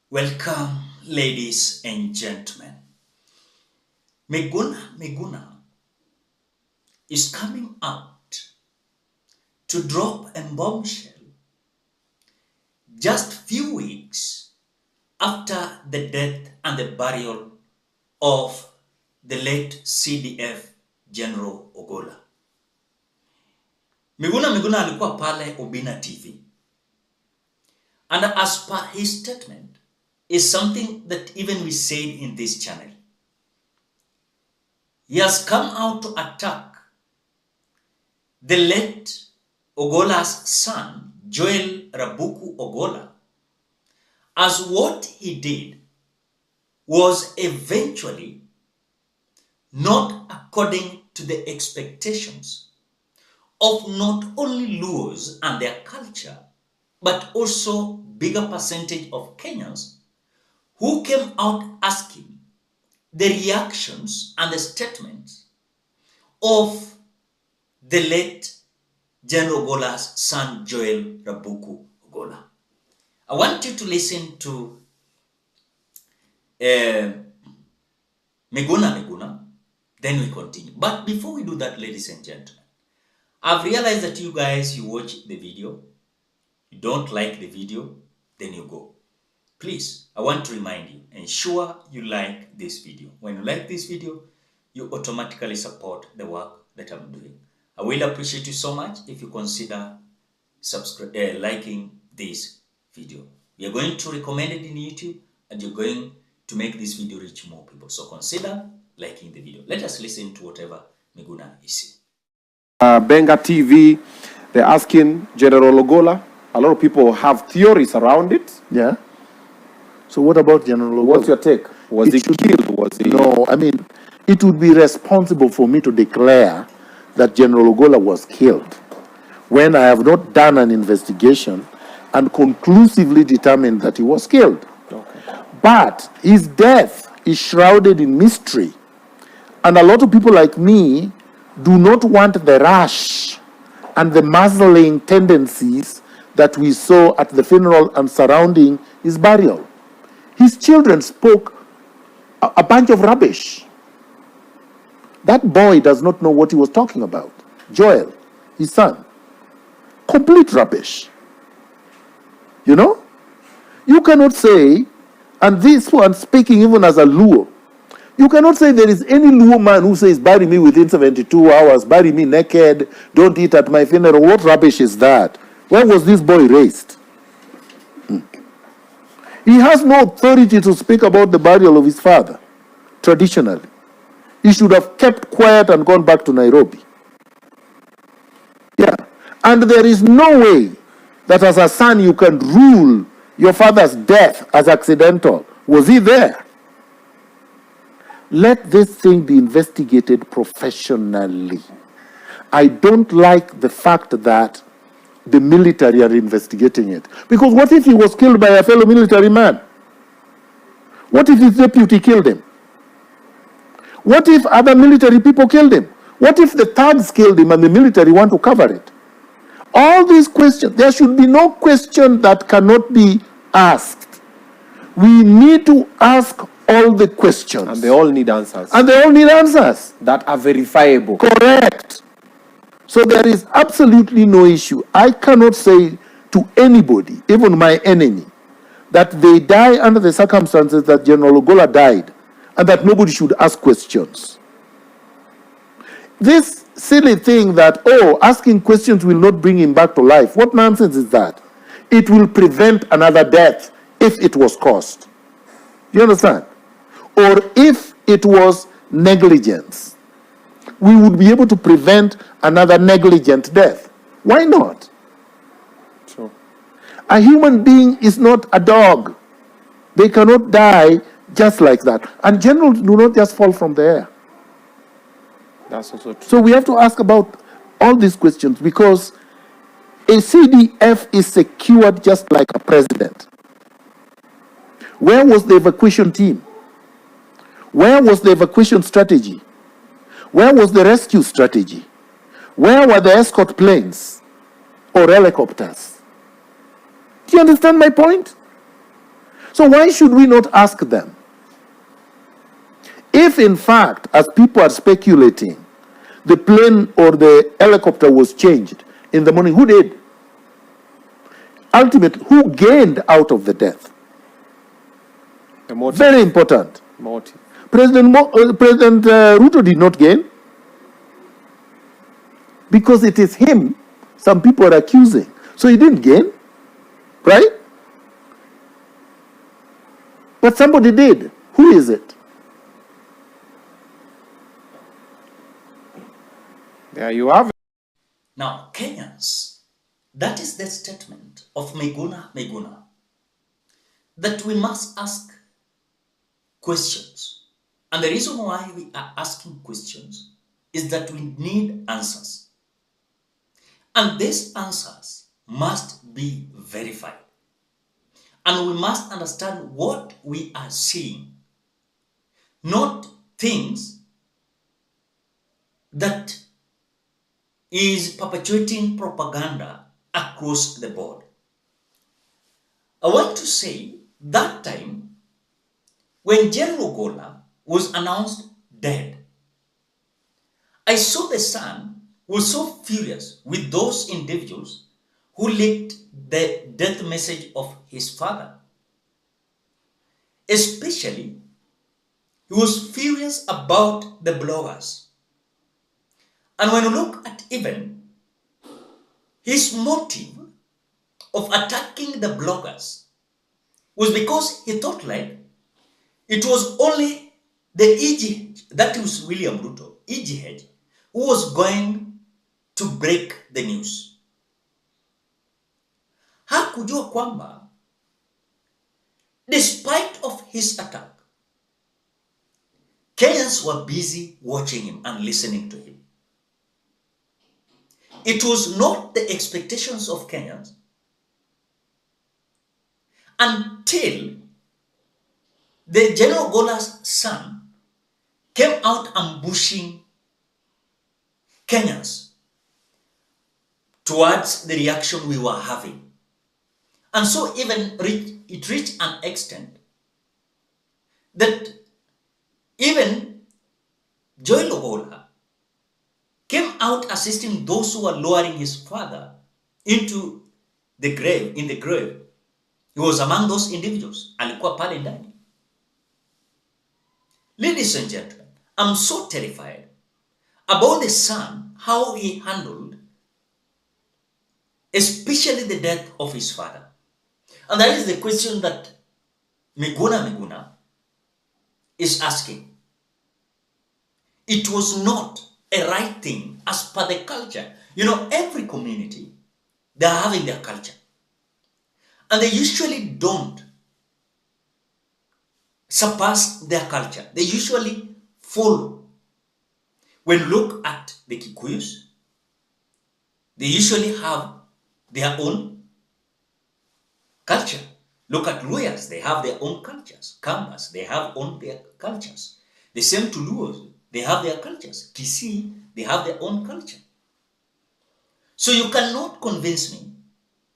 Welcome, ladies and gentlemen. MIGUNA is coming out to drop a bombshell just few weeks after the death and the burial of the late CDF General OGOLLA. MIGUNA alikuwa pale Obina TV, and as per his statement is something that even we said in this channel. He has come out to attack the late OGOLLA's son, Joel Rabuku OGOLLA, as what he did was eventually not according to the expectations of not only Luos and their culture, but also bigger percentage of Kenyans who came out asking the reactions and the statements of the late General OGOLLA's son, Joel Rabuku OGOLLA. I want you to listen to MIGUNA, then we continue. But before we do that, ladies and gentlemen, I've realized that you guys, you watch the video, you don't like the video, then you go. Please, I want to remind you, ensure you like this video. When you like this video, you automatically support the work that I'm doing. I will appreciate you so much if you consider liking this video. We are going to recommend it in YouTube, and you're going to make this video reach more people. So consider liking the video. Let us listen to whatever MIGUNA is saying. Benga TV, they're asking General OGOLLA. A lot of people have theories around it. Yeah. So what about General OGOLLA? What's your take? Was he killed? Was he? No, I mean, it would be responsible for me to declare that General OGOLLA was killed when I have not done an investigation and conclusively determined that he was killed. Okay. But his death is shrouded in mystery. And a lot of people like me do not want the rush and the muzzling tendencies that we saw at the funeral and surrounding his burial. His children spoke a bunch of rubbish. That boy does not know what he was talking about. Joel, his son. Complete rubbish. You know? You cannot say, and this one speaking even as a Luo, you cannot say there is any Luo man who says, bury me within 72 hours, bury me naked, don't eat at my funeral. What rubbish is that? Where was this boy raised? He has no authority to speak about the burial of his father, traditionally. He should have kept quiet and gone back to Nairobi. Yeah. And there is no way that as a son you can rule your father's death as accidental. Was he there? Let this thing be investigated professionally. I don't like the fact that the military are investigating it. Because what if he was killed by a fellow military man? What if his deputy killed him? What if other military people killed him? What if the thugs killed him and the military want to cover it? All these questions, there should be no question that cannot be asked. We need to ask all the questions. And they all need answers. And they all need answers. That are verifiable. Correct. So there is absolutely no issue. I cannot say to anybody, even my enemy, that they die under the circumstances that General OGOLLA died and that nobody should ask questions. This silly thing that, oh, asking questions will not bring him back to life. What nonsense is that? It will prevent another death if it was caused. You understand? Or if it was negligence, we would be able to prevent another negligent death. Why not? Sure. A human being is not a dog. They cannot die just like that. And generals do not just fall from the air. That's also true. So we have to ask about all these questions because a CDF is secured just like a president. Where was the evacuation team? Where was the evacuation strategy? Where was the rescue strategy? Where were the escort planes or helicopters? Do you understand my point? So why should we not ask them? If in fact, as people are speculating, the plane or the helicopter was changed in the morning, who did? Ultimately, who gained out of the death? The motive. Very important. Motive. President Ruto did not gain because it is him some people are accusing. So he didn't gain, right? But somebody did. Who is it? There you have it. Now, Kenyans, that is the statement of MIGUNA, that we must ask questions. And the reason why we are asking questions is that we need answers. And these answers must be verified. And we must understand what we are seeing, not things that is perpetuating propaganda across the board. I want to say that time when General OGOLLA was announced dead, I saw the son was so furious with those individuals who leaked the death message of his father. Especially, he was furious about the bloggers. And when you look at even his motive of attacking the bloggers was because he thought like it was only the EGH, that was William Ruto, EGH, who was going to break the news. Hakujua kwamba despite of his attack, Kenyans were busy watching him and listening to him. It was not the expectations of Kenyans until the General Gola's son came out ambushing Kenyans towards the reaction we were having. And so even it reached an extent that even Joel Ogolla came out assisting those who were lowering his father into the grave, in the grave. He was among those individuals. Alikuwa pale ndani. Ladies and gentlemen, I'm so terrified about the son, how he handled, especially the death of his father. And that is the question that MIGUNA is asking. It was not a right thing as per the culture. You know, every community, they are having their culture. And they usually don't surpass their culture. They usually follow. When you look at the Kikuyus, they usually have their own culture. Look at Luyas, they have their own cultures. Kambas, they have their cultures. The same to Luos, they have their cultures. Kisii, they have their own culture. So you cannot convince me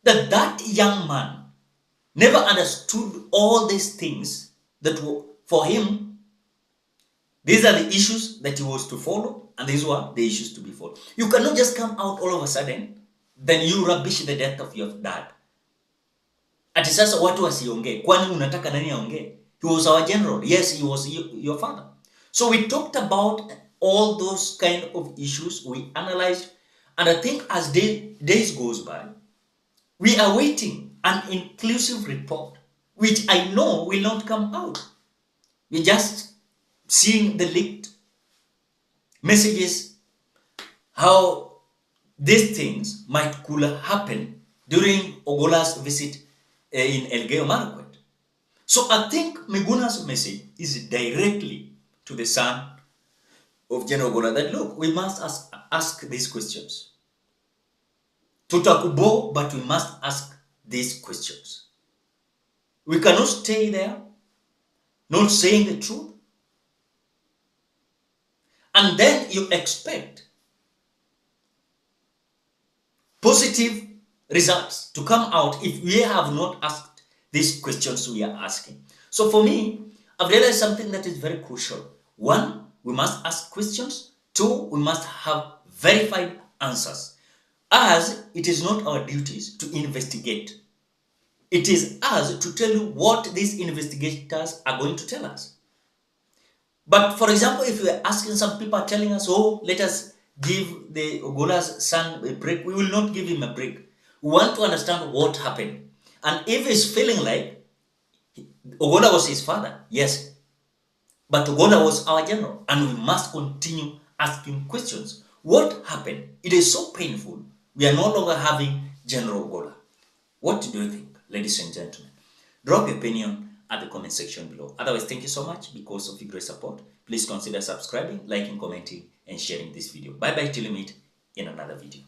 that that young man never understood all these things that were, for him, these are the issues that he was to follow, and these were the issues to be followed. You cannot just come out all of a sudden, then you rubbish the death of your dad. Ati sasa watu wasiongee. Kwani unataka nani aongee? He was our general. Yes, he was your father. So we talked about all those kind of issues. We analyzed. And I think as days goes by, we are waiting an inclusive report, which I know will not come out. We're just seeing the leaked messages, how these things could happen during Ogolla's visit in Elgeyo Marakwet. So I think MIGUNA's message is directly to the son of General Ogolla that look, we must ask these questions. Tutakubo, but we must ask these questions. We cannot stay there not saying the truth. And then you expect positive results to come out if we have not asked these questions we are asking. So for me, I've realized something that is very crucial. One, we must ask questions. Two, we must have verified answers. As it is not our duties to investigate. It is us to tell you what these investigators are going to tell us. But for example, if we are asking, some people are telling us, oh, let us give the Ogolla's son a break, we will not give him a break. We want to understand what happened. And if he's feeling like Ogolla was his father, yes, but Ogolla was our general, and we must continue asking questions. What happened? It is so painful. We are no longer having General Ogolla. What do you think, ladies and gentlemen? Drop your opinion at the comment section below. Otherwise, thank you so much because of your great support. Please consider subscribing, liking, commenting, and sharing this video. Bye-bye till we meet in another video.